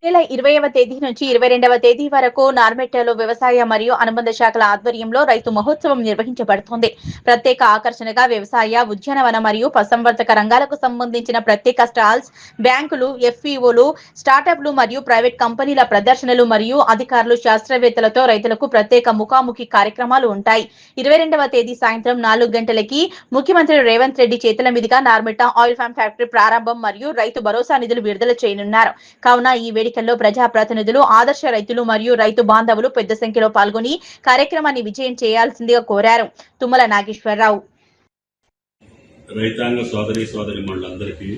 నెల 20వ తేదీ నుంచి 22వ తేదీ వరకు నార్మెట్టలో వ్యవసాయ మరియు అనుబంధ శాఖల ఆధ్వర్యంలో రైతు మహోత్సవం నిర్వహించబడుతోంది. ప్రత్యేక ఆకర్షణగా వ్యవసాయ, ఉద్యానవన మరియు పశుసంవర్ధక రంగాలకు సంబంధించిన ప్రత్యేక స్టాల్స్, బ్యాంకులు, ఎఫ్పిఓలు, స్టార్టప్లు మరియు ప్రైవేట్ కంపెనీల ప్రదర్శనలు మరియు అధికారులు, శాస్త్రవేత్తలతో రైతులకు ప్రత్యేక ముఖాముఖి కార్యక్రమాలు ఉంటాయి. 22వ తేదీ సాయంత్రం 4 గంటలకి ముఖ్యమంత్రి రేవంత్ రెడ్డి చేతుల మీదుగా నార్మెట్ట ఆయిల్ ఫామ్ ఫ్యాక్టరీ ప్రారంభం మరియు రైతు భరోసా నిధులు విడుదల చేయనున్నారు. కావున ఈ వేడుకల్లో ప్రజాప్రతినిధులు, ఆదర్శ రైతులు మరియు రైతు బాంధవులు పెద్ద సంఖ్యలో పాల్గొని కార్యక్రమాన్ని విజయం చేయాల్సిందిగా కోరారు. తుమ్మల నాగేశ్వరరావు. రైతాంగ సోదరీమణులందరికీ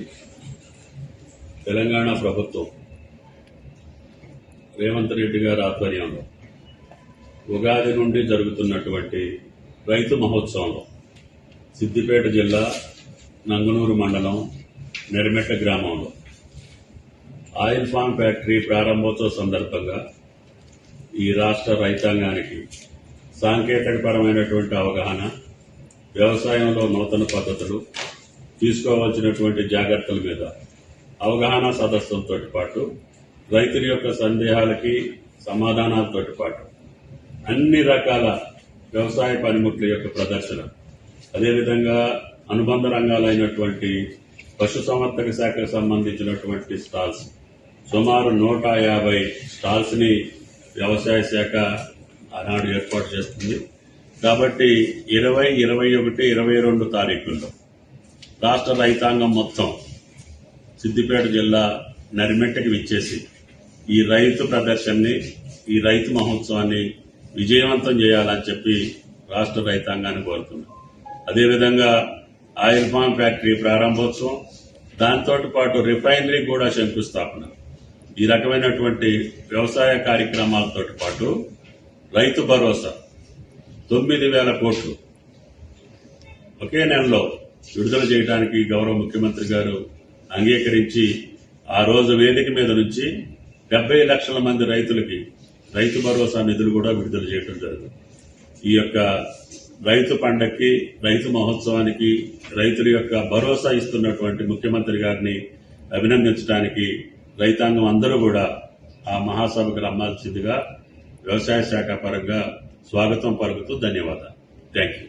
తెలంగాణ ప్రభుత్వం రేవంత్ రెడ్డి గారి ఆధ్వర్యంలో ఉగాది నుండి జరుగుతున్నటువంటి రైతు మహోత్సవంలో సిద్దిపేట జిల్లా నంగునూరు మండలం నెరిమెట్ట గ్రామంలో ఆయిల్ ఫామ్ ఫ్యాక్టరీ ప్రారంభోత్సవ సందర్భంగా ఈ రాష్ట్ర రైతాంగానికి సాంకేతికపరమైనటువంటి అవగాహన, వ్యవసాయంలో నూతన పద్ధతులు, తీసుకోవాల్సినటువంటి జాగ్రత్తల మీద అవగాహన సదస్సులతో పాటు రైతుల యొక్క సందేహాలకి సమాధానాలతో పాటు అన్ని రకాల వ్యవసాయ పనిముట్ల యొక్క ప్రదర్శన, అదేవిధంగా అనుబంధ రంగాలైనటువంటి పశుసంవర్ధక శాఖకు సంబంధించినటువంటి స్టాల్స్ సుమారు 150 స్టాల్స్ ని వ్యవసాయ శాఖ ఆనాడు ఏర్పాటు చేస్తుంది. కాబట్టి 20, 21, 22 తారీఖుల్లో రాష్ట్ర రైతాంగం మొత్తం సిద్దిపేట జిల్లా నరిమెట్టకి విచ్చేసి ఈ రైతు ప్రదర్శనని, ఈ రైతు మహోత్సవాన్ని విజయవంతం చేయాలని చెప్పి రాష్ట్ర రైతాంగాన్ని కోరుతున్నాం. అదేవిధంగా ఆయిల్ ఫామ్ ఫ్యాక్టరీ ప్రారంభోత్సవం, దాంతో పాటు రిఫైనరీ కూడా శంకుస్థాపన, ఈ రకమైనటువంటి వ్యవసాయ కార్యక్రమాలతో పాటు రైతు భరోసా 9,000 కోట్లు ఒకే నెలలో విడుదల చేయడానికి గౌరవ ముఖ్యమంత్రి గారు అంగీకరించి ఆ రోజు వేదిక మీద నుంచి 70 లక్షల మంది రైతులకి రైతు భరోసా నిధులు కూడా విడుదల చేయడం జరిగింది. ఈ యొక్క రైతు పండక్కి, రైతు మహోత్సవానికి రైతుల యొక్క భరోసా ఇస్తున్నటువంటి ముఖ్యమంత్రి గారిని అభినందించడానికి రైతాంగం అందరూ కూడా ఆ మహాసభకు రమ్మాల్సిందిగా వ్యవసాయ శాఖ పరంగా స్వాగతం పలుకుతూ ధన్యవాదాలు. Thank you.